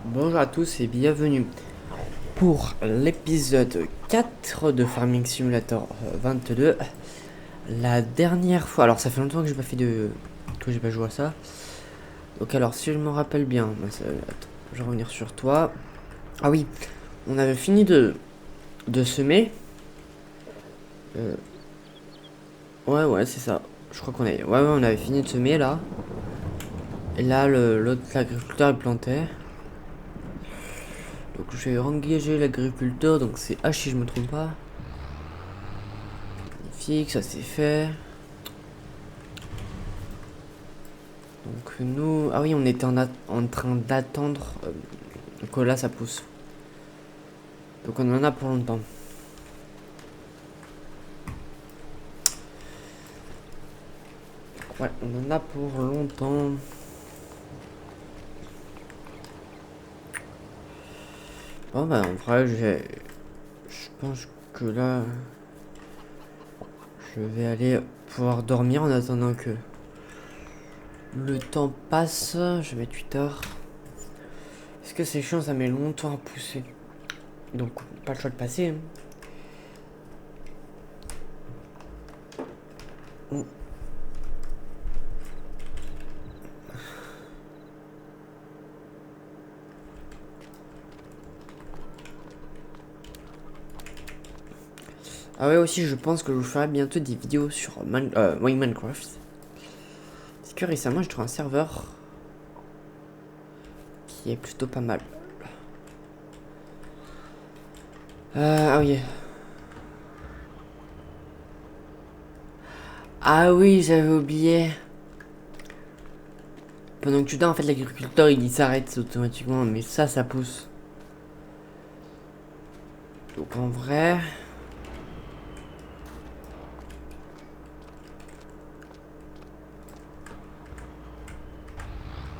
Bonjour à tous et bienvenue pour l'épisode 4 de Farming Simulator 22. La dernière fois, alors ça fait longtemps que j'ai pas fait que j'ai pas joué à ça. Donc alors si je me rappelle bien, attends, je vais revenir sur toi. Ah oui, on avait fini de semer. Euh, ouais c'est ça. Je crois ouais on avait fini de semer là. Et là l'autre l'agriculteur il plantait. Donc je vais engager l'agriculteur, donc c'est H si je me trompe pas. Magnifique, ça c'est fait. Donc nous... Ah oui, on était en train d'attendre que là ça pousse. Donc on en a pour longtemps. Ouais, on en a pour longtemps. Bon bah en vrai, je pense que là, je vais aller pouvoir dormir en attendant que le temps passe. Je vais mettre 8 heures. Est-ce que c'est chiant, ça met longtemps à pousser. Donc pas le choix de passer. Hein. Oh. Ah ouais aussi, je pense que je vous ferai bientôt des vidéos sur Minecraft. Parce que récemment, j'ai trouvé un serveur qui est plutôt pas mal. Ah oui. Ah oui, j'avais oublié. Pendant que tu dors, en fait, l'agriculteur, il s'arrête automatiquement. Mais ça pousse. Donc en vrai...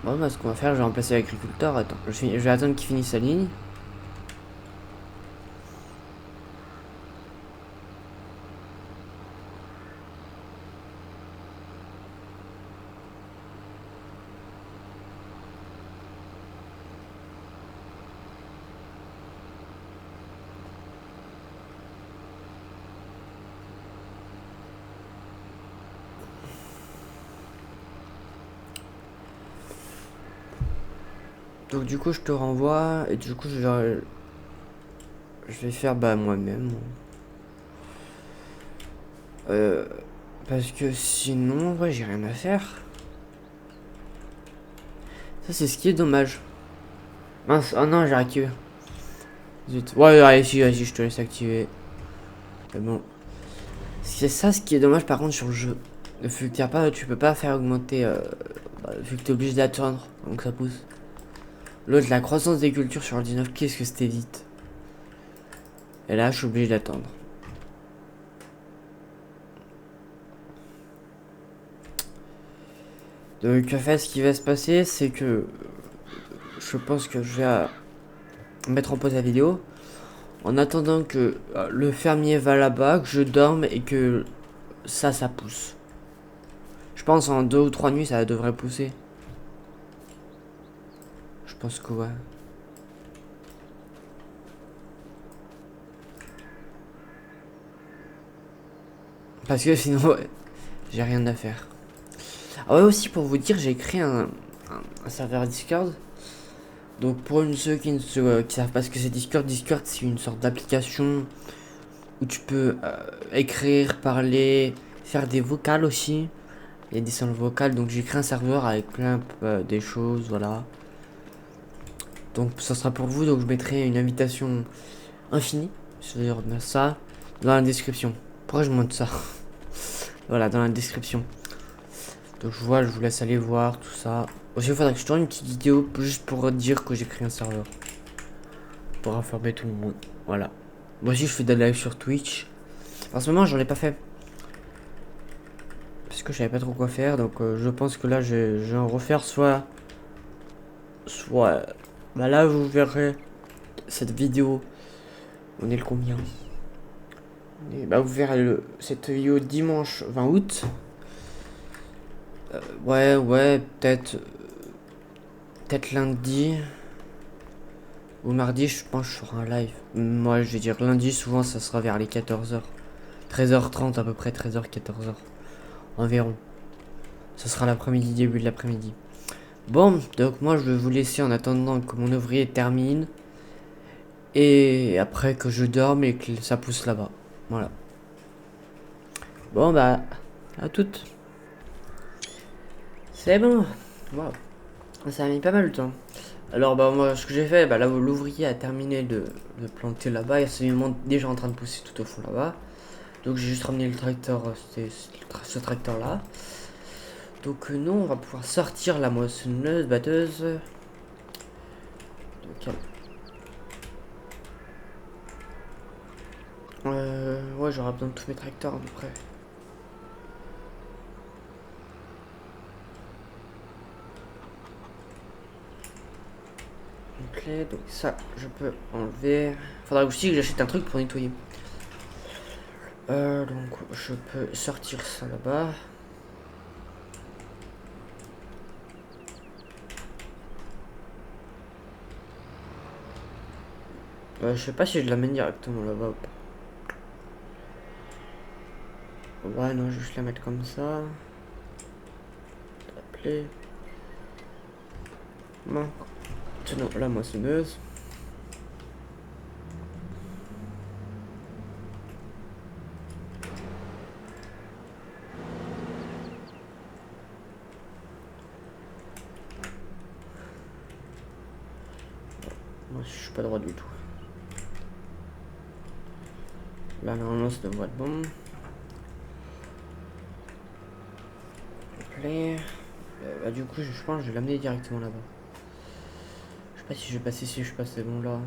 Bon, bah, ce qu'on va faire, je vais remplacer l'agriculteur. Attends, je vais attendre qu'il finisse sa ligne. Donc du coup, je te renvoie. Et du coup, je vais faire bah moi-même. Euh, parce que sinon, ouais, j'ai rien à faire. Ça, c'est ce qui est dommage. Mince, oh non, j'ai activé. Zut. Ouais, allez, si, vas-y, je te laisse activer. Mais bon. C'est ça ce qui est dommage par contre sur le jeu. Vu que tu peux pas faire augmenter. Vu que t'es obligé d'attendre. Donc ça pousse. L'autre, la croissance des cultures sur le 19, qu'est-ce que c'était vite. Et là, je suis obligé d'attendre. Donc en fait, ce qui va se passer, c'est que je pense que je vais mettre en pause la vidéo. En attendant que le fermier va là-bas, que je dorme et que ça pousse. Je pense en 2 ou 3 nuits, ça devrait pousser. Je pense que ouais. Parce que sinon, ouais, j'ai rien à faire. Ah ouais, aussi pour vous dire, j'ai créé un serveur Discord. Donc pour ceux qui ne qui savent pas ce que c'est Discord, Discord c'est une sorte d'application où tu peux écrire, parler, faire des vocales aussi. Il y a des sons vocales, donc j'ai créé un serveur avec plein des choses, voilà. Donc ça sera pour vous, donc je mettrai une invitation infinie, c'est-à-dire ça, dans la description. Pourquoi je monte ça? Voilà, dans la description. Donc je vous laisse aller voir tout ça. Aussi, il faudrait que je tourne une petite vidéo juste pour dire que j'ai créé un serveur. Pour informer tout le monde. Voilà. Moi aussi, je fais des lives sur Twitch. En ce moment, j'en ai pas fait. Parce que je savais pas trop quoi faire. Donc je pense que là, je vais en refaire soit... Bah là, vous verrez cette vidéo. On est le combien? Et bah vous verrez cette vidéo dimanche 20 août. Ouais, peut-être lundi. Ou mardi, je pense que je ferai un live. Moi, je vais dire lundi, souvent, ça sera vers les 14h. 13h30 à peu près, 13h, 14h. Environ. Ce sera l'après-midi, début de l'après-midi. Bon, donc moi, je vais vous laisser en attendant que mon ouvrier termine. Et après que je dorme et que ça pousse là-bas. Voilà. Bon, bah, à toutes. C'est bon. Wow. Ça a mis pas mal de temps. Alors, bah, moi, ce que j'ai fait, bah, là, l'ouvrier a terminé de planter là-bas. Il est déjà en train de pousser tout au fond là-bas. Donc, j'ai juste ramené le tracteur, c'était ce tracteur-là. Donc, non, on va pouvoir sortir la moissonneuse, batteuse. Donc, ouais, j'aurai besoin de tous mes tracteurs à peu près. Donc ça, je peux enlever. Faudra aussi que j'achète un truc pour nettoyer. Donc je peux sortir ça là-bas. Je sais pas si je l'amène directement là-bas ou pas. Ouais, non, je vais juste la mettre comme ça. Appeler. Non. Sinon, la moissonneuse. Moi, je suis pas droit du tout. Là, normalement, ça devrait être bon. Appeler. Bah, du coup, je pense que je vais l'amener directement là-bas. Je sais pas si je vais passer si je passe, c'est bon là.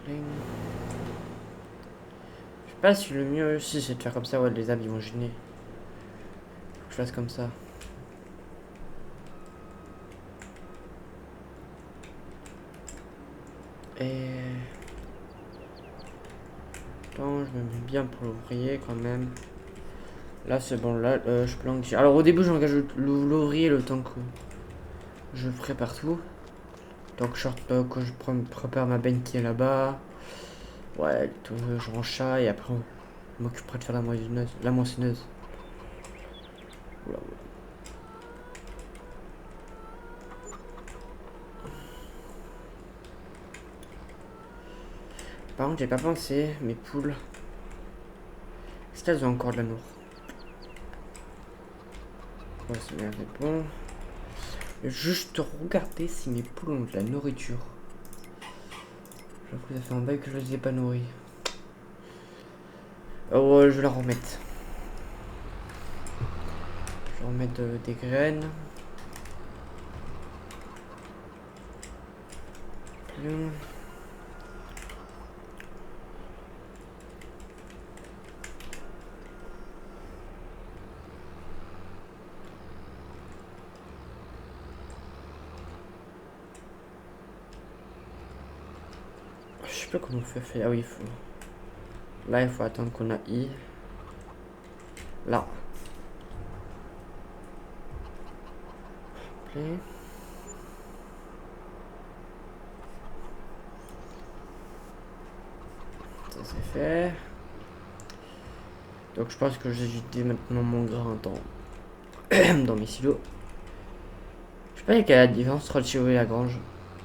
Je sais pas si le mieux aussi c'est de faire comme ça, ouais, les âmes ils vont gêner. Faut que je fasse comme ça. Et. Attends, je me mets bien pour l'ouvrier quand même. Là c'est bon, là je peux l'engager. Alors au début j'engage l'ouvrier le temps que je prépare tout. Donc que je prépare ma benne qui est là-bas. Ouais, tout, je range ça et après on m'occuperai de faire la moissonneuse. La moissonneuse. Oula, oula. Par contre j'ai pas pensé, mes poules. Est-ce qu'elles ont encore de la nourriture? Ouais, c'est bien, c'est bon. Juste regarder si mes poules ont de la nourriture. J'avoue que ça fait un bail que je les ai pas nourris. Oh ouais, je vais la remettre. Je vais remettre des graines. Plum. Je sais pas comment on fait. Ah oui, il faut. Là, il faut attendre qu'on a I. Là. Play. Ça c'est fait. Donc je pense que j'ai jeté maintenant mon grain dans mes silos. Je sais pas quelle est la différence entre le silo et la grange.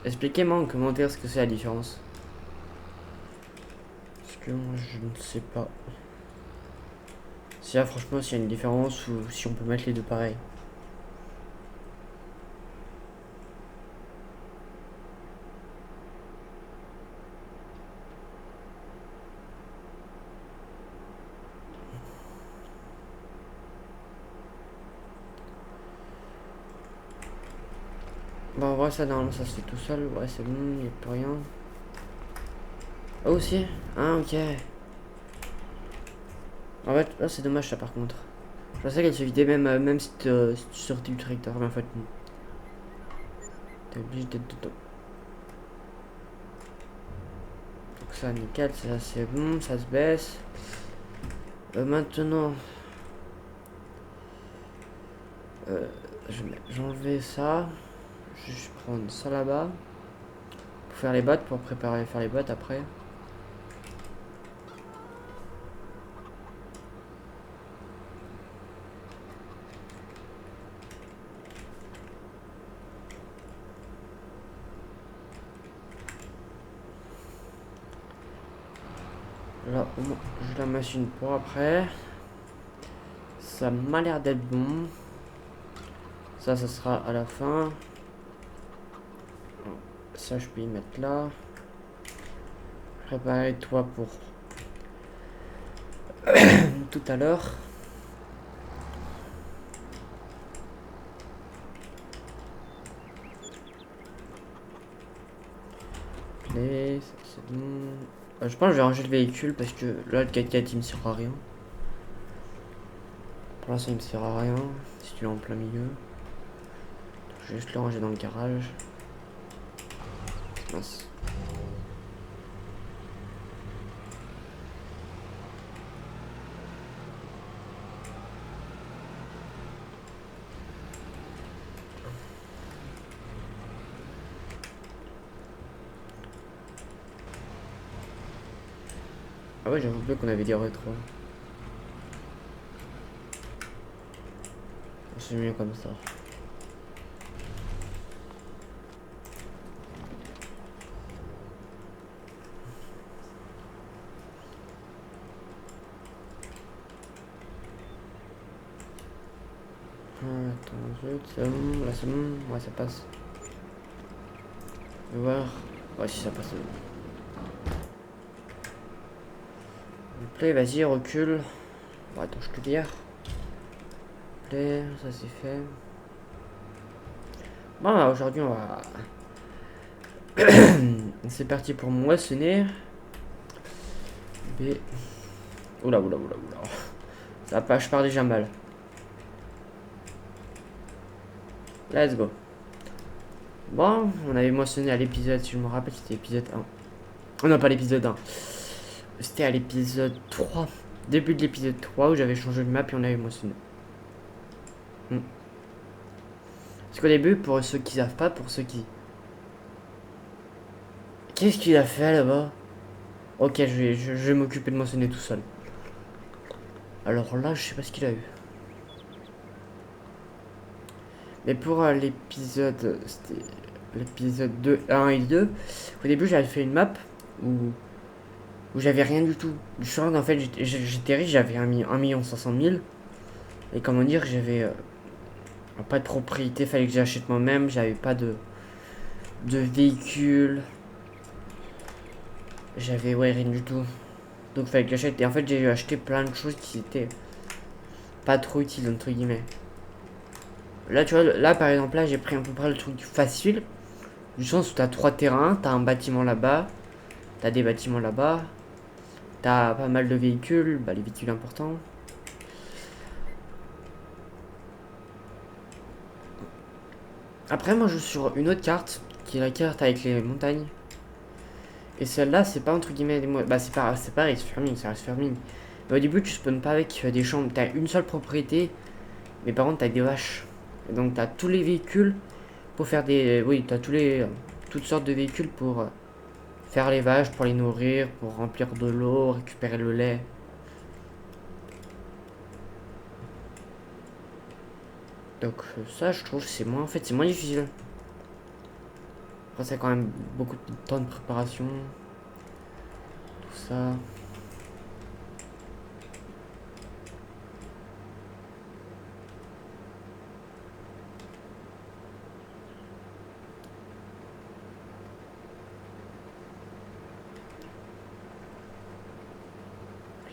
Expliquez-moi en commentaire ce que c'est la différence. Parce que moi je ne sais pas. Si là franchement s'il y a une différence ou si on peut mettre les deux pareils. Bon en vrai ça normalement ça se fait tout seul. Ouais c'est bon, il n'y a plus rien. Ah aussi. Ah ok. En fait là c'est dommage ça par contre. Je pensais qu'elle se vidait même si tu sortais du tracteur. Mais en fait non. T'es obligé d'être dedans. Donc ça, nickel, ça c'est bon, ça se baisse. Maintenant, j'ai enlevé ça. Je vais prendre ça là-bas. Pour faire les bottes, pour préparer faire les bottes après. Là, j'ai la machine pour après. Ça m'a l'air d'être bon. Ça sera à la fin. Ça, je peux y mettre là. Préparer toi pour tout à l'heure. Et ça, c'est bon. Je pense que je vais ranger le véhicule parce que là, le 4x4 il me sert à rien. Pour l'instant, il me sert à rien si tu l'as en plein milieu. Donc, je vais juste le ranger dans le garage. Mince. Ah ouais, j'avais oublié qu'on avait des rétros. C'est mieux comme ça. Attends, c'est bon, là c'est bon, ouais ça passe. Je vais voir. Ouais si ça passe. Play, vas-y, recule. Bon, attends, je te dis. Play, ça c'est fait. Bon, bah, aujourd'hui on va. C'est parti pour moissonner. B. Oula. Ça pas, je pars déjà mal. Let's go. Bon, on avait moissonné à l'épisode, si je me rappelle, c'était l'épisode 1. Oh non, pas l'épisode 1. C'était à l'épisode 3. Début de l'épisode 3 où j'avais changé de map et on avait moissonné. Parce qu'au début, pour ceux qui savent pas, pour ceux qui... Qu'est-ce qu'il a fait là-bas? Ok, je vais m'occuper de moissonner tout seul. Alors là, je sais pas ce qu'il a eu. Mais pour l'épisode... C'était l'épisode 2, 1 et 2. Au début, j'avais fait une map où j'avais rien du tout. Du jour, en fait, j'étais riche, j'avais 1 500 000. Et comment dire, j'avais pas de propriété, fallait que j'achète moi-même. J'avais pas de véhicule. J'avais rien du tout. Donc fallait que j'achète. Et en fait, j'ai acheté plein de choses qui étaient pas trop utiles, entre guillemets. Là, tu vois, là par exemple, là j'ai pris à peu près le truc facile. Du sens où t'as 3 terrains, t'as un bâtiment là-bas, t'as des bâtiments là-bas, t'as pas mal de véhicules, bah les véhicules importants. Après, moi je joue sur une autre carte, qui est la carte avec les montagnes. Et celle-là, c'est pas entre guillemets des bah c'est pareil, c'est farming, ça reste farming. Mais au début, tu spawns pas avec des chambres, t'as une seule propriété, mais par contre, t'as des vaches. Et donc, t'as tous les véhicules pour faire des. Oui, t'as toutes sortes de véhicules pour faire les vaches, pour les nourrir, pour remplir de l'eau, récupérer le lait. Donc, ça, je trouve, c'est moins. En fait, c'est moins difficile. Après, c'est quand même beaucoup de temps de préparation. Tout ça.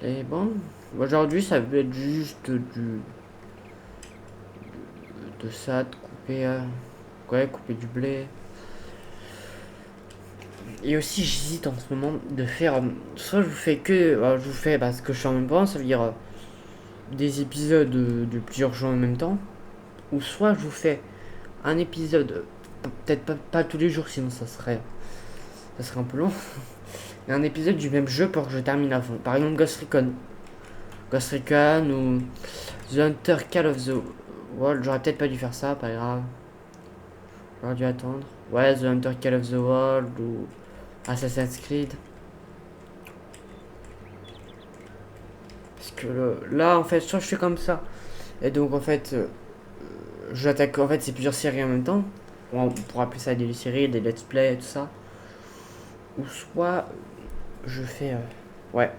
Et bon, aujourd'hui, ça va être juste de ça, de couper, couper du blé. Et aussi, j'hésite en ce moment de faire. Soit je vous fais je vous fais ce que je fais en même temps, ça veut dire des épisodes de plusieurs jours en même temps. Ou soit je vous fais un épisode, peut-être pas tous les jours, sinon ça serait un peu long. un épisode du même jeu pour que je termine à fond. Par exemple Ghost Recon. Ghost Recon ou The Hunter Call of the World. J'aurais peut-être pas dû faire ça, pas grave. J'aurais dû attendre. Ouais, The Hunter Call of the World ou Assassin's Creed. Parce que là, en fait, soit je fais comme ça. Et donc, en fait, j'attaque. En fait, c'est plusieurs séries en même temps. On pourra appeler ça des séries, des let's play, tout ça. Ou soit je fais. Ouais.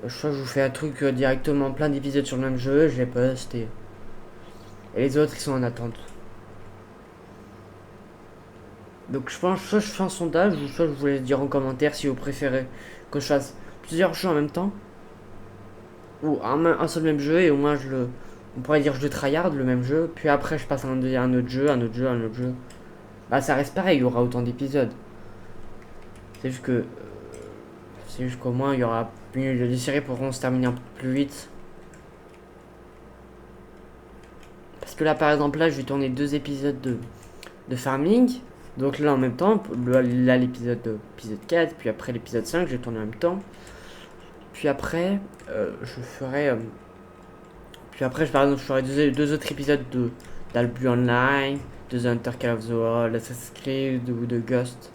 Soit je vous fais un truc directement, plein d'épisodes sur le même jeu, je les poste et les autres ils sont en attente. Donc je pense soit je fais un sondage ou soit je vous laisse dire en commentaire si vous préférez que je fasse plusieurs jeux en même temps ou un seul même jeu et au moins on pourrait dire je le tryhard le même jeu puis après je passe à un autre jeu, un autre jeu, un autre jeu. Bah ça reste pareil, il y aura autant d'épisodes. C'est juste que c'est juste qu'au moins il y aura les séries pourront se terminer un peu plus vite. Parce que là par exemple là je vais tourner 2 épisodes de farming. Donc là en même temps, là l'épisode 4, puis après l'épisode 5, je vais tourner en même temps. Puis après, je ferai. Puis après, par exemple, je ferai deux autres épisodes d'Albu Online, de The Hunter Call of the World, Assassin's Creed ou de Ghost.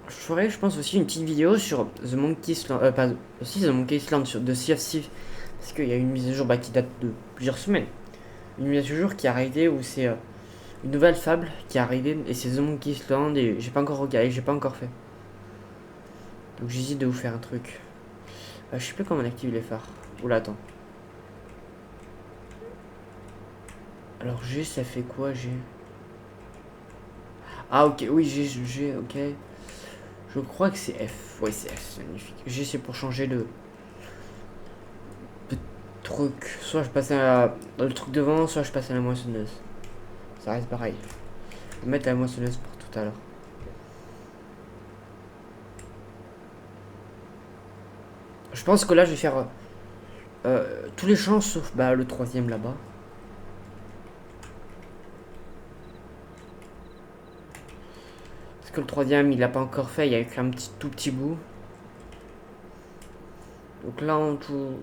Je ferai, je pense, aussi une petite vidéo sur The Monkey Island. Pas aussi The Monkey Island de Sea of Thieves. Parce qu'il y a une mise à jour qui date de plusieurs semaines. Une mise à jour qui est arrivée où c'est une nouvelle fable qui est arrivée et c'est The Monkey Island et j'ai pas encore regardé, j'ai pas encore fait. Donc j'hésite de vous faire un truc. Je sais plus comment on active les phares. Oula, attends. Alors G, ça fait quoi G? Ah ok, oui G, ok. Je crois que c'est F. Oui c'est F, c'est magnifique. G c'est pour changer de truc. Soit je passe le truc devant, soit je passe à la moissonneuse. Ça reste pareil. Je vais mettre la moissonneuse pour tout à l'heure. Je pense que là je vais faire tous les champs sauf le troisième là-bas. Parce que le troisième il l'a pas encore fait, il y a écrit un tout petit bout. Donc là en tout.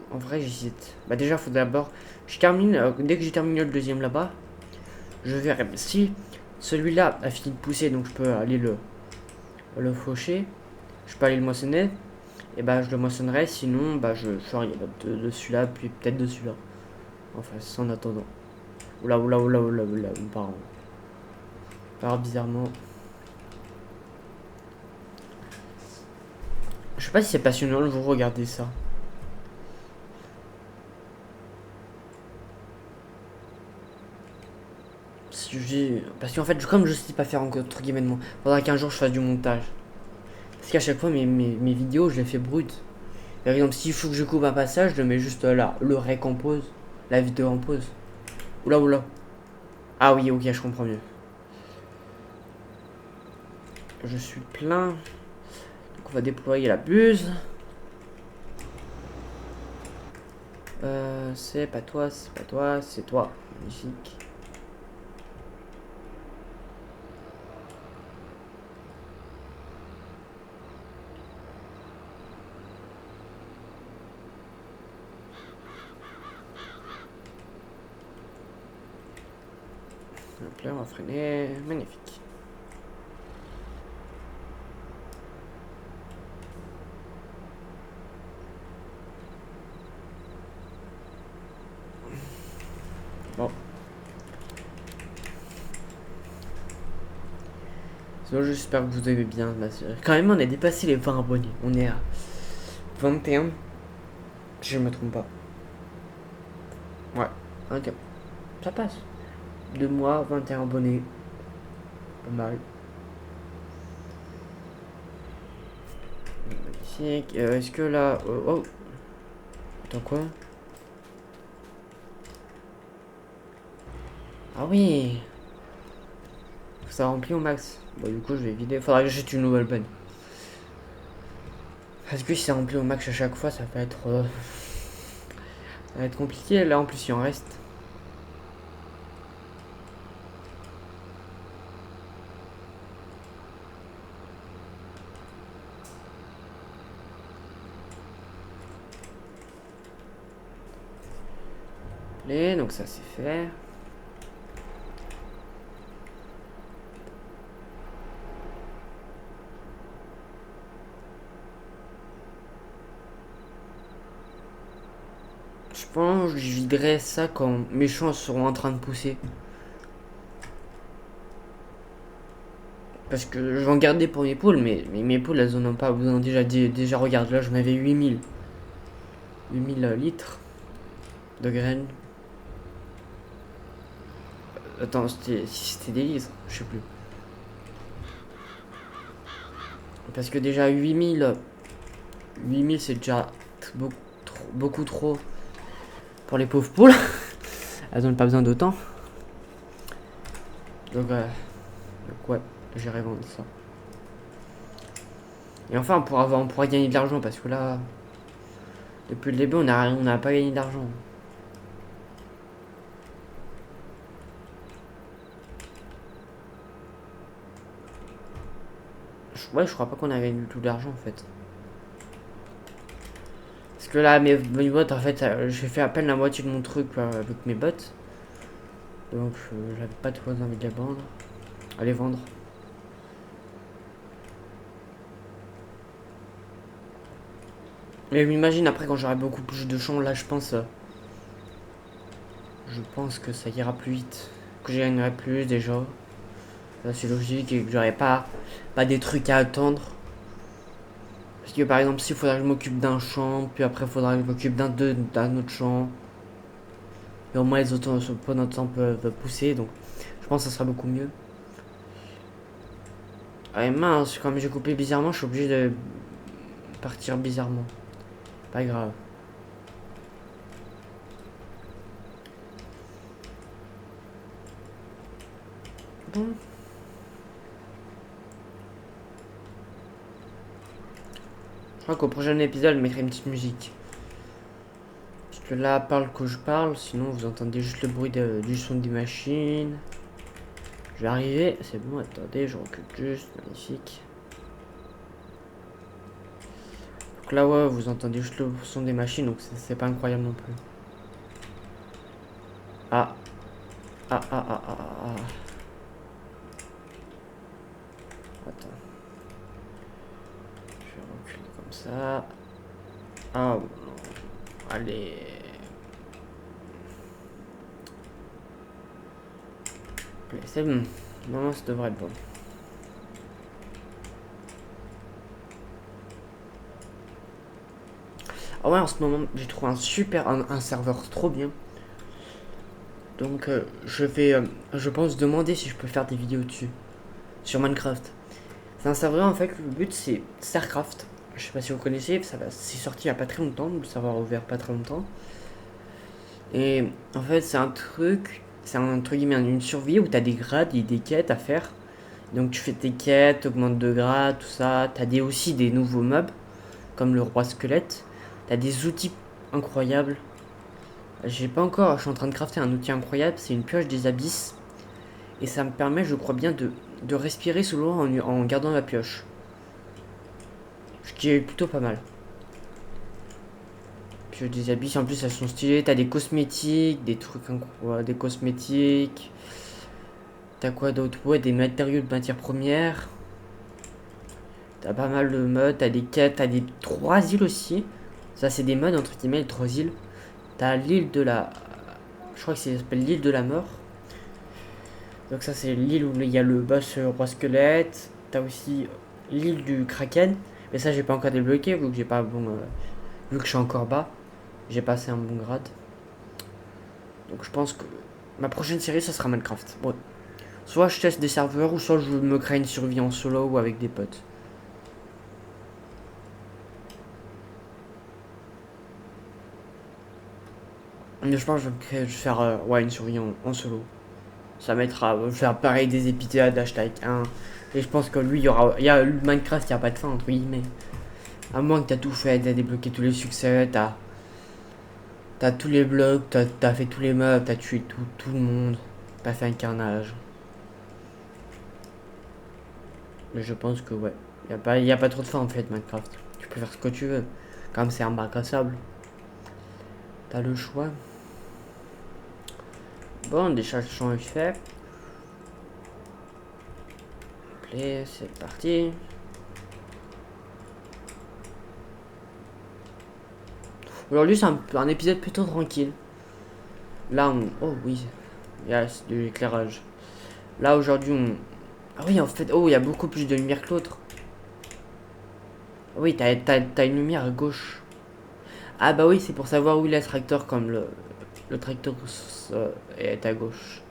En vrai j'hésite. Déjà faut d'abord. Je termine. Dès que j'ai terminé le deuxième là-bas, je verrai si celui-là a fini de pousser, donc je peux aller le faucher. Je peux aller le moissonner. Et je le moissonnerai, sinon je ferai de celui-là, puis peut-être de celui-là. Enfin, en attendant. Oula, par bizarrement. Je sais pas si c'est passionnant de vous regarder ça. Parce qu'en fait, comme je sais pas faire entre guillemets de moi, faudra qu'un jour je fasse du montage. Parce qu'à chaque fois, mes vidéos, je les fais brutes. Par exemple, s'il faut que je coupe un passage, je le mets juste là, le rec en pause, la vidéo en pause. Oula. Ah oui, ok, je comprends mieux. Je suis plein. Donc on va déployer la buse. C'est pas toi, c'est toi. Magnifique. Hop là, on va freiner. Magnifique. Bon. Sinon, j'espère que vous aimez bien ma série. Quand même, on a dépassé les 20 abonnés. On est à 21. Si je me trompe pas. Ouais, ok. Ça passe. 2 mois, 21 abonnés. Pas mal. Magnifique. Est-ce que là. Oh. Attends, quoi? Ah oui! Ça remplit au max. Bon, du coup, je vais vider. Faudra que j'achète une nouvelle bonne. Parce que si ça remplit au max à chaque fois, ça va être. Ça va être compliqué. Là, en plus, il en reste. complet, donc ça c'est fait. Je pense que je viderai ça quand mes champs seront en train de pousser. Parce que je vais en garder pour mes poules, mais mes poules elles en ont pas besoin. Déjà regarde, là j'en avais 8000. 8000 litres de graines. Attends, c'était des litres, je sais plus. Parce que déjà 8000 c'est déjà beaucoup trop pour les pauvres poules. Elles n'ont pas besoin d'autant. Donc ouais, j'irai vendre ça. Et enfin on pourra gagner de l'argent parce que là, depuis le début on n'a pas gagné d'argent. Ouais, je crois pas qu'on a gagné du tout d'argent en fait. Parce que là, mes bots, en fait, j'ai fait à peine la moitié de mon truc avec mes bots. Donc, j'avais pas trop envie de les vendre. Allez vendre. Mais m'imagine après quand j'aurai beaucoup plus de champs, là, je pense que ça ira plus vite. Que je gagnerai plus déjà. Là, c'est logique et que j'aurai pas des trucs à attendre. Parce que par exemple, s'il faudra que je m'occupe d'un champ, puis après, il faudra que je m'occupe d'un autre champ. Et au moins, les autres, pendant le temps, peuvent pousser. Donc, je pense que ça sera beaucoup mieux. Ah, mince, comme j'ai coupé bizarrement, je suis obligé de partir bizarrement. Pas grave. Bon. Je crois qu'au prochain épisode, je mettrai une petite musique. Parce que là, parle que je parle, sinon vous entendez juste le bruit du son des machines. Je vais arriver, c'est bon, attendez, je recule juste, magnifique. Donc là, ouais, vous entendez juste le son des machines, donc c'est pas incroyable non plus. Ah. Ah, ah, ah, ah, ah. Attends. Je vais reculer comme ça. Ah, non. Allez. C'est bon. Non, ça devrait être bon. Ah ouais, en ce moment, j'ai trouvé un serveur trop bien. Donc, je pense demander si je peux faire des vidéos dessus. Sur Minecraft. C'est un serveur, en fait, le but c'est StarCraft. Je sais pas si vous connaissez, c'est sorti il y a pas très longtemps, le serveur a ouvert pas très longtemps. Et en fait, c'est un truc, une survie où t'as des grades et des quêtes à faire. Donc tu fais tes quêtes, augmentes de grade, tout ça. T'as aussi des nouveaux mobs, comme le roi squelette. T'as des outils incroyables. J'ai pas encore, je suis en train de crafter un outil incroyable, c'est une pioche des abysses. Et ça me permet, je crois bien, de respirer sous l'eau en gardant la pioche. Ce qui est plutôt pas mal. Pioche des abysses, en plus elles sont stylées. T'as des cosmétiques, des trucs incroyables, des cosmétiques. T'as quoi d'autre? Ouais, des matériaux de matières premières. T'as pas mal de modes, t'as des quêtes, t'as des 3 îles aussi. Ça, c'est des modes entre guillemets, les 3 îles. T'as l'île de la. Je crois que ça s'appelle l'île de la mort. Donc, ça, c'est l'île où il y a le boss roi squelette. T'as aussi l'île du kraken. Mais ça, j'ai pas encore débloqué vu que j'ai pas bon. Vu que je suis encore bas. J'ai passé un bon grade. Donc, je pense que ma prochaine série, ça sera Minecraft. Bon. Soit je teste des serveurs, ou soit je me crée une survie en solo ou avec des potes. Mais je pense que je vais faire ouais, une survie en solo. Ça mettra à faire pareil des épithètes d'hashtag 1. Et je pense que lui, il y a Minecraft, il n'y a pas de fin, entre guillemets. À moins que t'as tout fait, t'as débloqué tous les succès, t'as tous les blocs, t'as fait tous les mobs, t'as tué tout le monde. T'as fait un carnage. Mais je pense que ouais. Y a pas trop de fin en fait, Minecraft. Tu peux faire ce que tu veux. Comme c'est un bac à sable. T'as le choix. Bon, déjà le champ est fait. Play, c'est parti. Aujourd'hui, c'est un épisode plutôt tranquille. Là, oh oui, il y a de l'éclairage. Là, aujourd'hui, Ah oui, en fait, oh, il y a beaucoup plus de lumière que l'autre. Oui, t'as une lumière à gauche. Ah bah oui, c'est pour savoir où il est le tracteur, comme le tracteur est à gauche.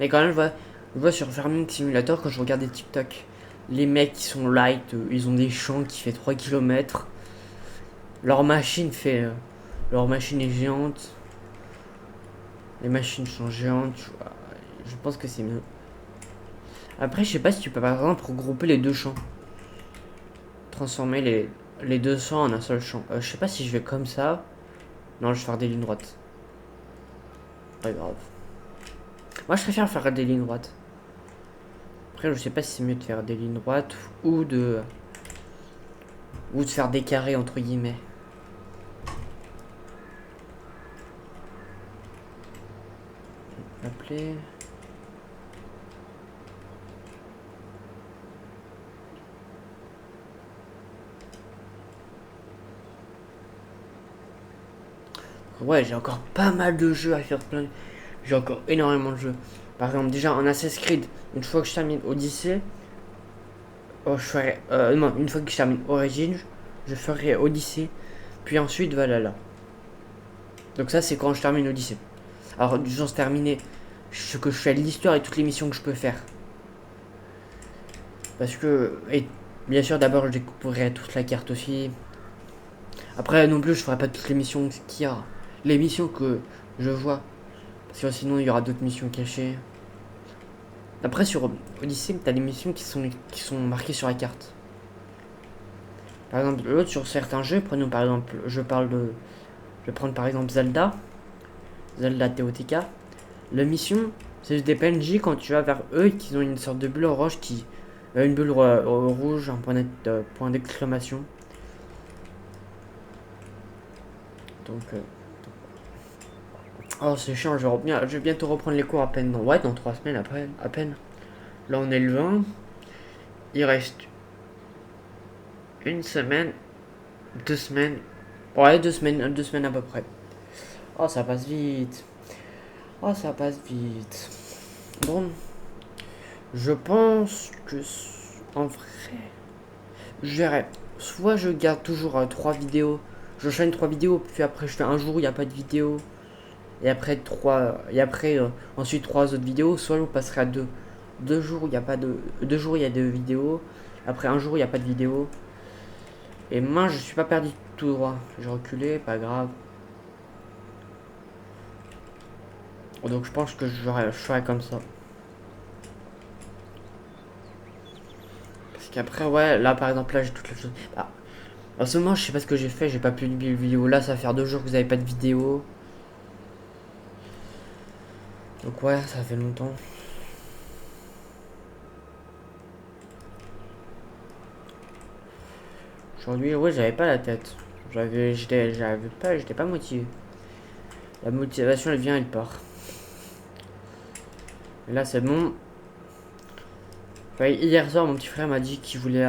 Mais quand même, je vois sur Farming Simulator, quand je regarde des TikTok, les mecs qui sont light, ils ont des champs qui fait 3 km. Leur machine fait... leur machine est géante. Les machines sont géantes. Je pense que c'est mieux. Après, je sais pas si tu peux par exemple regrouper les deux champs. Transformer les deux champs en un seul champ. Je sais pas si je vais comme ça. Non, je vais faire des lignes droites. Pas grave. Moi, je préfère faire des lignes droites. Après, je sais pas si c'est mieux de faire des lignes droites ou de faire des carrés entre guillemets. Appeler. Ouais, j'ai encore pas mal de jeux à faire plein. J'ai encore énormément de jeux. Par exemple, déjà en Assassin's Creed, une fois que je termine Odyssey, je ferai. Non, une fois que je termine Origins, je ferai Odyssey, puis ensuite Valhalla. Donc, ça, c'est quand je termine Odyssey. Alors, du genre, terminer ce que je fais de l'histoire et toutes les missions que je peux faire. Parce que. Et bien sûr, d'abord, je découvrirai toute la carte aussi. Après, non plus, je ferai pas toutes les missions qu'il y a. Les missions que je vois. Parce que sinon, il y aura d'autres missions cachées. Après, sur Odyssey, t'as des missions qui sont marquées sur la carte. Par exemple, l'autre, sur certains jeux, prenons par exemple, je vais prendre par exemple Zelda TOTK. La mission, c'est des PNJ quand tu vas vers eux et qu'ils ont une sorte de bulle rouge une bulle rouge, un point d'exclamation. Donc, oh, c'est chiant, je vais bientôt reprendre les cours à peine dans 3 semaines après, à peine. Là, on est le 20. Il reste une semaine, 2 semaines. Ouais, 2 semaines à peu près. Oh, ça passe vite. Oh, ça passe vite. Bon, je pense que en vrai, je verrai. Soit je garde toujours 3 vidéos. J'enchaîne 3 vidéos, puis après je fais un jour où il n'y a pas de vidéo. Et après ensuite 3 autres vidéos. Soit on passerait à 2 jours où il n'y a pas de. 2 jours il y a 2 vidéos. Après un jour il n'y a pas de vidéo. Et moi je suis pas perdu tout droit. J'ai reculé, pas grave. Donc je pense que je ferai comme ça. Parce qu'après, ouais, là par exemple, là j'ai toutes les choses. Bah, en ce moment, je sais pas ce que j'ai fait, j'ai pas publié de vidéo. Là, ça va faire 2 jours que vous avez pas de vidéo. Donc, ouais, ça fait longtemps. Aujourd'hui, ouais, j'avais pas la tête. J'étais pas motivé. La motivation, elle vient, elle part. Et là, c'est bon. Ouais, hier soir, mon petit frère m'a dit qu'il voulait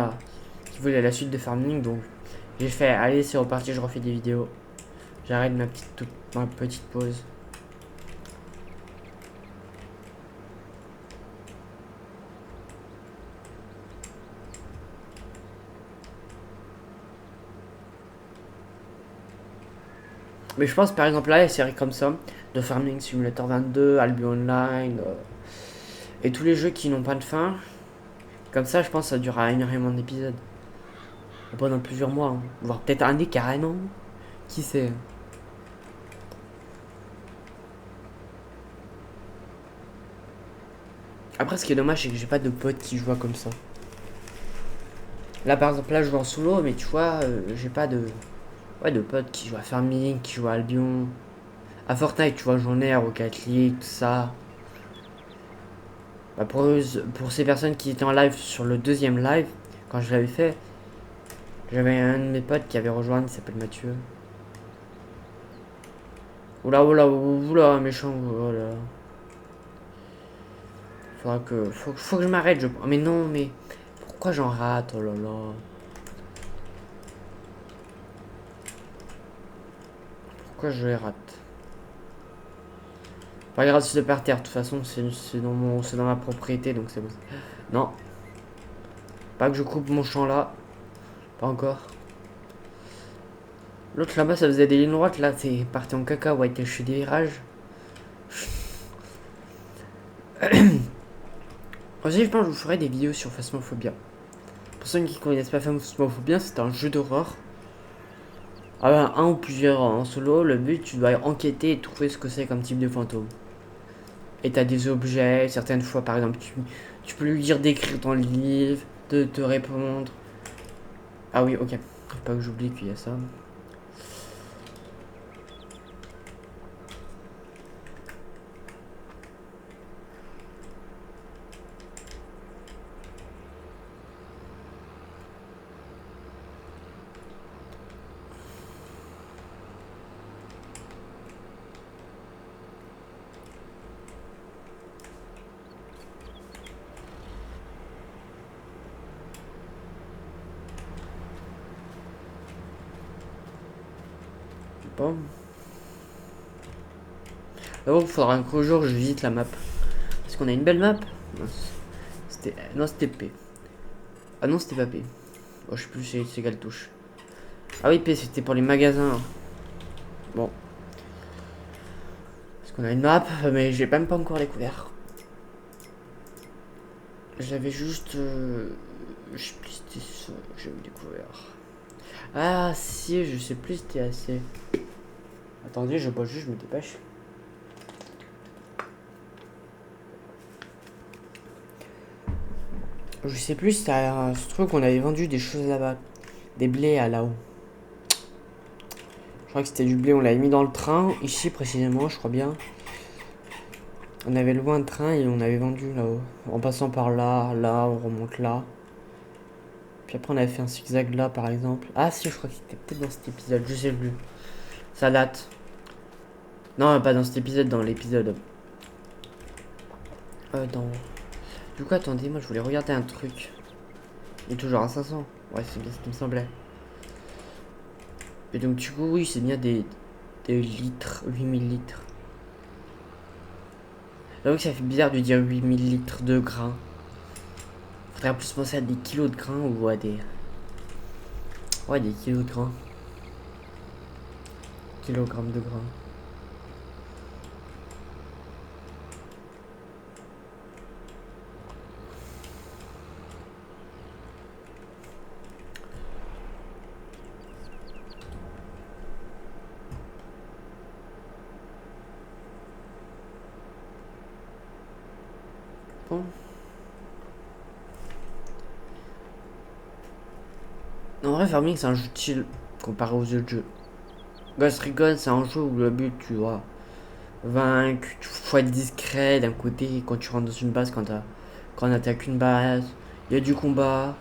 la suite de Farming, donc j'ai fait, allez, c'est reparti, je refais des vidéos. J'arrête ma petite pause. Mais je pense par exemple là, les séries comme ça, de Farming Simulator 22, Albion Online, et tous les jeux qui n'ont pas de fin, comme ça je pense que ça durera énormément d'épisodes. Pendant plusieurs mois, hein. Voire peut-être un carrément. Qui sait. Après ce qui est dommage c'est que j'ai pas de potes qui jouent comme ça. Là par exemple là je joue en solo mais tu vois j'ai pas de. Ouais de potes qui jouent à Farming, qui jouent à Albion. À Fortnite tu vois j'en ai, au Rocket League, tout ça. Bah pour ces personnes qui étaient en live sur le deuxième live, quand je l'avais fait, j'avais un de mes potes qui avait rejoint, il s'appelle Mathieu. Oula, oula, oula, méchant, oula. Faut que je m'arrête, oh, mais non, mais pourquoi j'en rate, oh là là. Pourquoi je les rate? Pas grave si c'est par terre, de toute façon c'est dans ma propriété, donc c'est bon. Non. Pas que je coupe mon champ là. Pas encore. L'autre là-bas ça faisait des lignes droites, là c'est parti en cacahuète, je fais des virages. Aussi je pense que je vous ferai des vidéos sur Phasmophobia. Pour ceux qui connaissent pas Phasmophobia, c'est un jeu d'horreur. Ah ben, un ou plusieurs en solo, le but tu dois enquêter et trouver ce que c'est comme type de fantôme. Et t'as des objets, certaines fois par exemple tu peux lui dire d'écrire dans le livre, de te répondre. Ah oui, ok. Faut pas que j'oublie qu'il y a ça. Bon. D'abord, il faudra qu'un jour je visite la map. Parce qu'on a une belle map. Non, c'était P. Ah non, c'était pas P. Oh, je sais plus, c'est quelle touche. Ah oui, P, c'était pour les magasins. Bon. Parce qu'on a une map, mais j'ai même pas encore découvert. J'avais juste... je sais plus si c'était ça que j'avais découvert. Ah si, je sais plus si c'était assez. Attendez, je bois juste, je me dépêche. Je sais plus si c'était ce truc qu'on avait vendu des choses là-bas. Des blés à là-haut. Je crois que c'était du blé, on l'avait mis dans le train, ici précisément, je crois bien. On avait loué un train et on avait vendu là-haut. En passant par là, là, on remonte là. Puis après on avait fait un zigzag là par exemple. Ah si, je crois que c'était peut-être dans cet épisode, je sais plus. Ça date. Non, pas dans cet épisode, dans l'épisode. Dans... Du coup, attendez, moi je voulais regarder un truc. Il est toujours à 500. Ouais, c'est bien ce qui me semblait. Et donc du coup, oui, c'est bien des litres, 8000 litres. J'avoue que ça fait bizarre de dire 8000 litres de grains. Faudrait plus penser à des kilos de grains ou à des... Ouais, des kilos de grains. Kilogrammes de grains. Bon. En vrai, Farming, c'est un jeu chill comparé aux autres jeux. Ghost Recon, c'est un jeu où le but, tu vois, vaincre, faut être discret d'un côté quand tu rentres dans une base, quand on attaque une base, il y a du combat.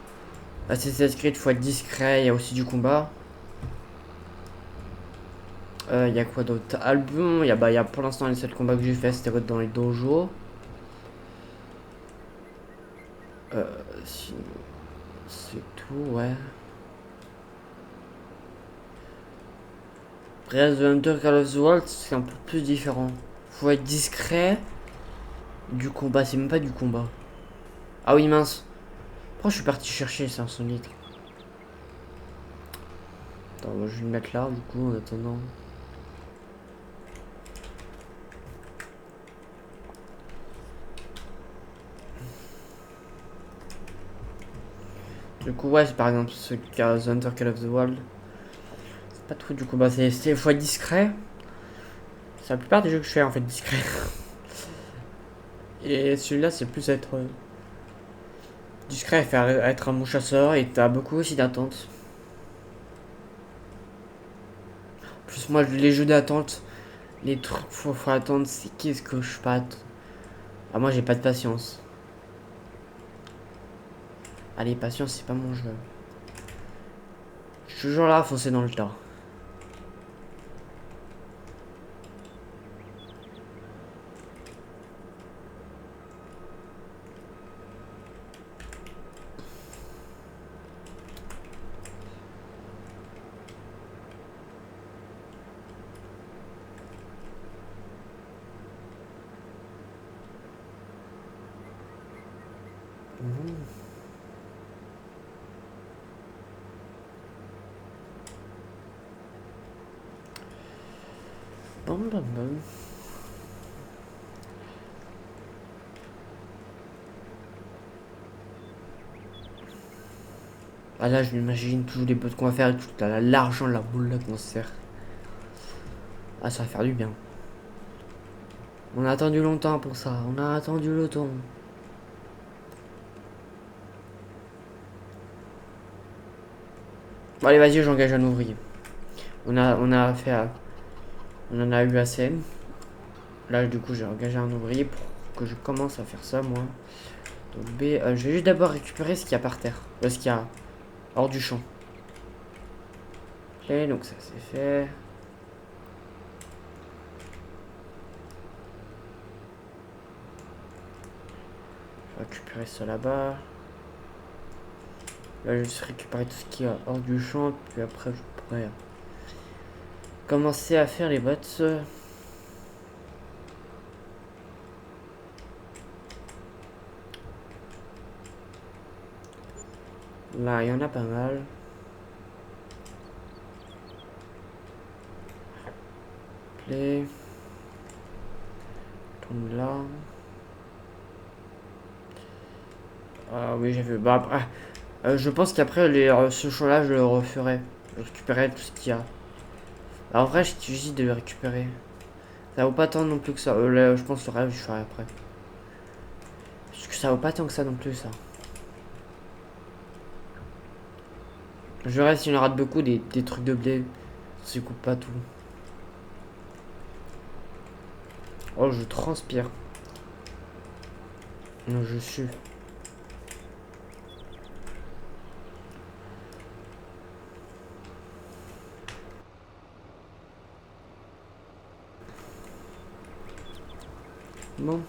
Assassin's Creed, faut être discret, il y a aussi du combat. Il y a quoi d'autre? Album, il y a pour l'instant les seuls combats que j'ai fait, c'était dans les dojos. Sinon, c'est tout, ouais. Après, The Hunter Call of the World, c'est un peu plus différent. Faut être discret. Du combat, c'est même pas du combat. Ah oui, mince. Pourquoi je suis parti chercher 500 litres? Attends, moi, je vais le mettre là, du coup, en attendant. Du coup, ouais, c'est par exemple ce qu'a The Hunter Call of the World. C'est pas trop du combat, faut être discret. C'est la plupart des jeux que je fais en fait discret. Et celui-là, c'est plus être discret, faire être un bon chasseur, et t'as beaucoup aussi d'attentes. Plus moi, les jeux d'attente, les trucs faut attendre, c'est qu'est-ce que je patte. Ah, moi, j'ai pas de patience. Allez, patience, c'est pas mon jeu. Je suis toujours là à foncer dans le tas. Bam, bam, bam. Ah là, je m'imagine tous les potes qu'on va faire et tout l'argent, la boule là qu'on se sert. Ah, ça va faire du bien. On a attendu longtemps pour ça. On a attendu le temps. Bon, allez, vas-y, j'engage un ouvrier. On en a eu assez. Là, du coup, j'ai engagé un ouvrier pour que je commence à faire ça, moi. Donc, B, je vais juste d'abord récupérer ce qu'il y a par terre. Ce qu'il y a hors du champ. Et donc, ça, c'est fait. Je vais récupérer ça là-bas. Là, je vais juste récupérer tout ce qu'il y a hors du champ. Puis après, je pourrais commencer à faire les bottes. Là, il y en a pas mal. Play. Tourne là. Ah oui, j'ai vu. Bah, après, je pense qu'après, ce champ-là, je le referai. Je récupérerai tout ce qu'il y a. Alors, en vrai, je juste de le récupérer. Ça vaut pas tant non plus que ça. Là, je pense que le rêve, je ferai après. Parce que ça vaut pas tant que ça non plus, ça. Je verrai s'il y en rate beaucoup des trucs de blé. Ça coupe pas tout. Oh, je transpire. Non, je suis. Bon.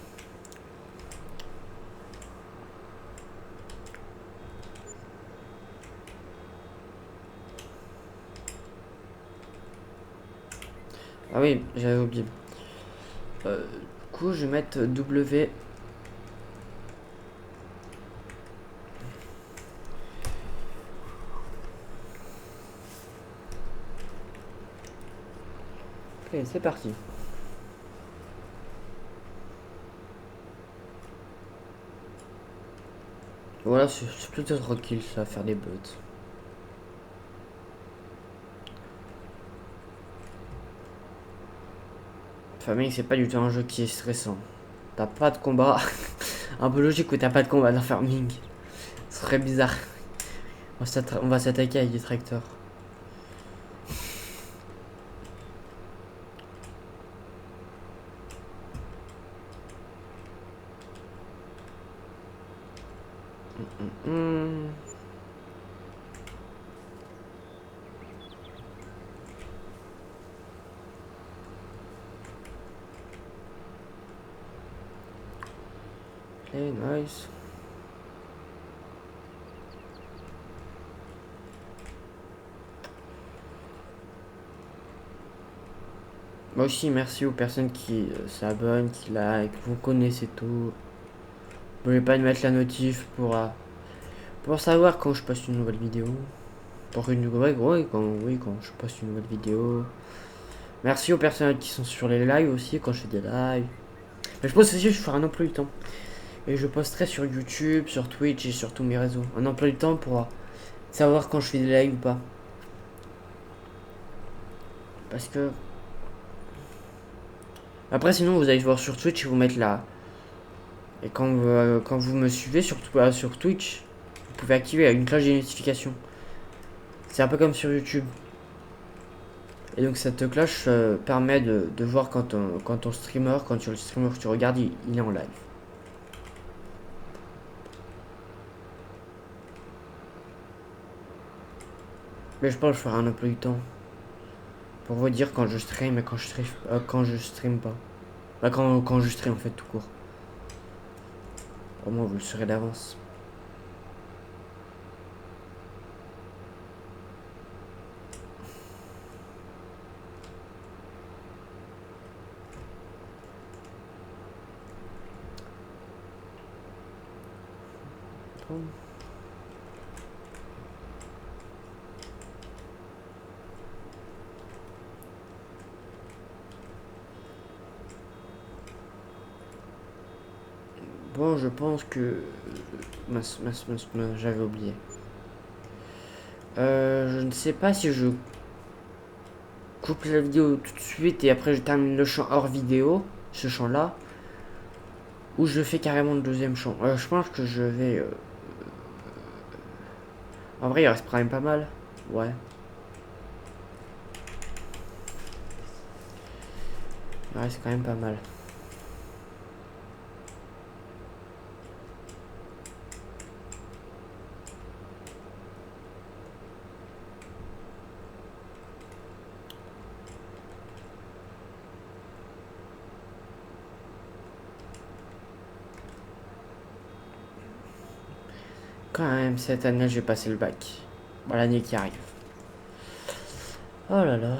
Ah oui, j'avais oublié. Du coup, je vais mettre W. Ok, c'est parti. Voilà, c'est plutôt tranquille, ça, faire des bots. Famille, c'est pas du tout un jeu qui est stressant. T'as pas de combat. Un peu logique où t'as pas de combat dans Farming. Ce serait bizarre. On va s'attaquer avec des tracteurs. Hmm. Nice. Moi aussi, merci aux personnes qui s'abonnent, qui like, vous connaissez tout. N'oubliez pas de mettre la notif pour savoir quand je poste une nouvelle vidéo. Pour une nouvelle, quand je poste une nouvelle vidéo. Merci aux personnes qui sont sur les lives aussi, quand je fais des lives. Mais je pense aussi que je ferai un emploi du temps. Et je posterai sur YouTube, sur Twitch et sur tous mes réseaux. Un emploi du temps pour savoir quand je fais des lives ou pas. Parce que... Après, sinon, vous allez voir sur Twitch et vous mettre là. Et quand vous me suivez, surtout sur Twitch, vous pouvez activer une cloche de notification. C'est un peu comme sur YouTube. Et donc cette cloche permet de voir quand ton streamer, quand le streamer que tu regardes, il est en live. Mais je pense que je ferai un emploi du temps. Pour vous dire quand je stream et quand je stream pas. Bah, quand je stream en fait tout court. Au moins vous le saurez d'avance. Bon, je pense que... j'avais oublié. Je ne sais pas si je coupe la vidéo tout de suite et après je termine le chant hors vidéo, ce chant-là, ou je fais carrément le deuxième chant. Je pense que je vais... En vrai, il reste quand même pas mal. Ouais. Il reste quand même pas mal. Quand même, cette année, je vais passer le bac. Bon, l'année qui arrive. Oh là là.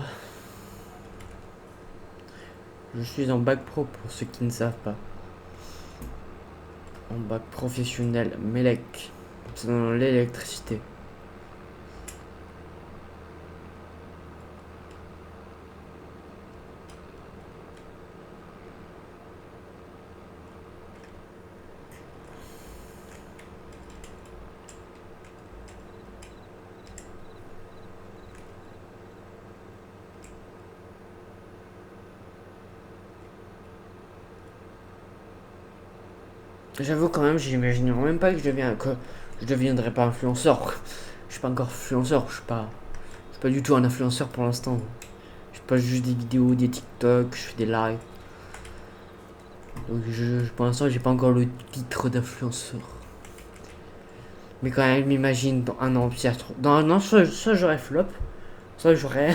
Je suis en bac pro pour ceux qui ne savent pas. En bac professionnel, MELEC. C'est dans l'électricité. J'avoue quand même, j'imaginerais même pas que je deviendrais pas influenceur. Je suis pas encore influenceur, je suis pas du tout un influenceur pour l'instant. Je poste juste des vidéos, des TikTok, je fais des lives. Donc pour l'instant, j'ai pas encore le titre d'influenceur. Mais quand même, je m'imagine dans un an, dans un an, soit j'aurai flop, soit j'aurai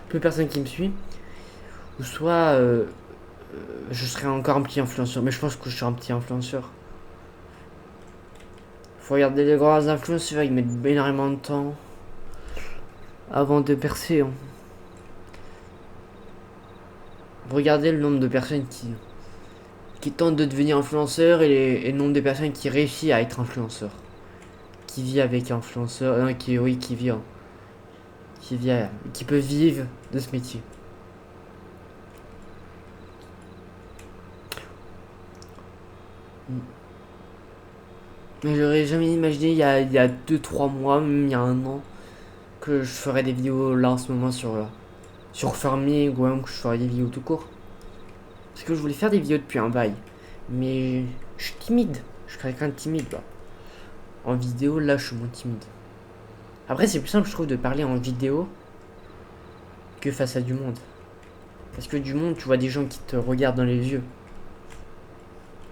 plus personne qui me suit, ou soit je serai encore un petit influenceur. Mais je pense que je serai un petit influenceur. Faut regarder les grands influenceurs, ils mettent énormément de temps avant de percer. Hein. Regardez le nombre de personnes qui tentent de devenir influenceurs et le nombre de personnes qui réussissent à être influenceurs. Qui vit avec influenceur, non, qui vit, hein. Qui peut vivre de ce métier. Mais j'aurais jamais imaginé il y a 2-3 mois, même il y a un an, que je ferais des vidéos là en ce moment sur Farming ou même que je ferais des vidéos tout court. Parce que je voulais faire des vidéos depuis un bail. Mais je suis timide. Je suis quelqu'un de timide là. En vidéo, là, je suis moins timide. Après, c'est plus simple, je trouve, de parler en vidéo que face à du monde. Parce que du monde, tu vois des gens qui te regardent dans les yeux.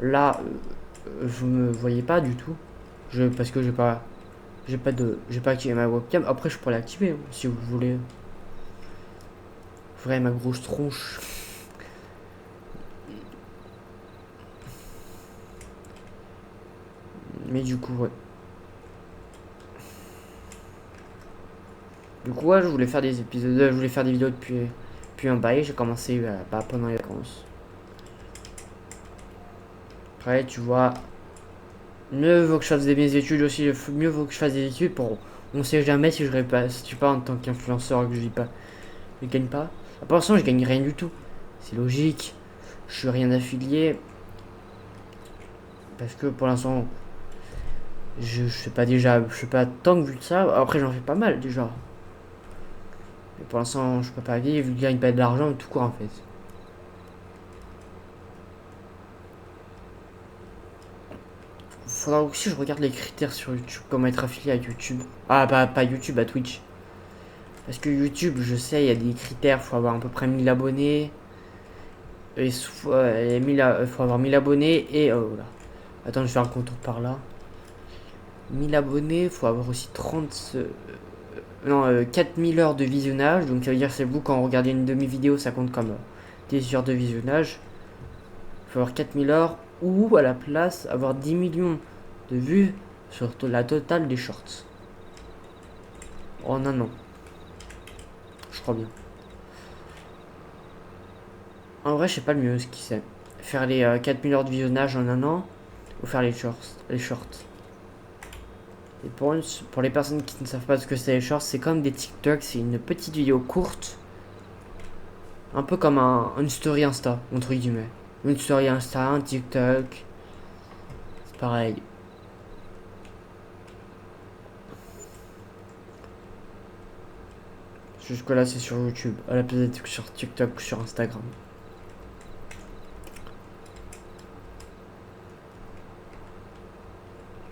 Là, vous me voyez pas du tout. Parce que j'ai pas activé ma webcam. Après, je pourrais l'activer hein, si vous voulez. Vous verrez ma grosse tronche. Mais du coup, ouais. Du coup, ouais, je voulais faire des épisodes, je voulais faire des vidéos depuis un bail. J'ai commencé pendant les vacances. Après, tu vois, mieux vaut que je fasse mes études aussi. Mieux vaut que je fasse des études pour. On sait jamais si je suis pas en tant qu'influenceur que je gagne pas. Pour l'instant, je gagne rien du tout. C'est logique. Je suis rien affilié. Parce que pour l'instant, je sais pas déjà. Je sais pas tant que vu de ça. Après, j'en fais pas mal déjà. Mais pour l'instant, je peux pas vivre. Je gagne pas de l'argent tout court en fait. Faudra aussi que je regarde les critères sur YouTube, comment être affilié à YouTube. Ah, pas YouTube, à Twitch. Parce que YouTube, je sais, il y a des critères, faut avoir à peu près 1000 abonnés. Et faut avoir 1000 abonnés et... Oh là. Attends, je vais faire le contour par là. 1000 abonnés, faut avoir aussi 30 non, 4000 heures de visionnage. Donc ça veut dire c'est vous quand vous regardez une demi-vidéo, ça compte comme des heures de visionnage. Il faut avoir 4000 heures ou à la place avoir 10 millions de vues sur la totale des shorts. En un an. Je crois bien. En vrai, je sais pas le mieux ce qui c'est. Faire les 4000 heures de visionnage en un an ou faire les shorts. Et pour les personnes qui ne savent pas ce que c'est les shorts, c'est comme des TikTok, c'est une petite vidéo courte. Un peu comme une story Insta, entre guillemets. Une story Insta, un TikTok. C'est pareil. Jusque là c'est sur YouTube, à la place d'être sur TikTok, sur Instagram.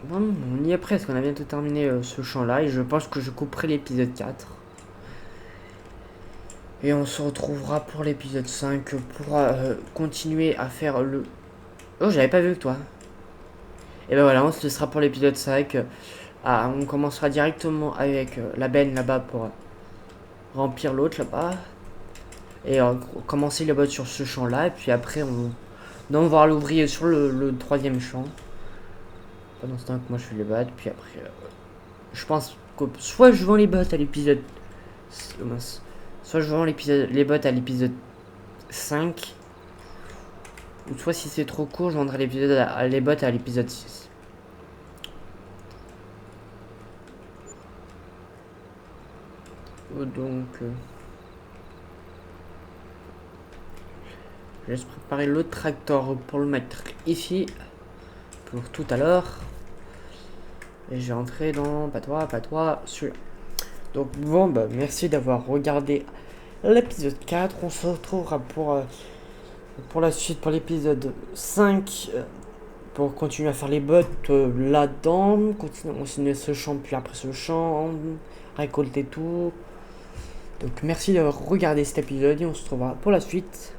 Bon, on y est presque, on a bientôt terminé ce champ-là et je pense que je couperai l'épisode 4. Et on se retrouvera pour l'épisode 5 pour continuer à faire le... Oh, j'avais pas vu que toi. Et ben voilà, ce sera pour l'épisode 5. On commencera directement avec la benne là-bas pour remplir l'autre là-bas. Et commencer les bottes sur ce champ-là. Et puis après, on va l'ouvrir sur le troisième champ. Pendant ce temps que moi je fais les bottes. Puis après, je pense que soit je vends les bottes à l'épisode... Soit je vends les bottes à l'épisode 5. Ou soit si c'est trop court, je vendrai les bottes à l'épisode 6. Donc... je vais préparer le tracteur pour le mettre ici. Pour tout à l'heure. Et je vais entrer dans... Pas toi, celui-là. Donc bon, bah merci d'avoir regardé l'épisode 4. On se retrouvera pour la suite, pour l'épisode 5. Pour continuer à faire les bottes là-dedans. Continuer ce champ, puis après ce champ. Récolter tout. Donc merci d'avoir regardé cet épisode et on se retrouvera pour la suite.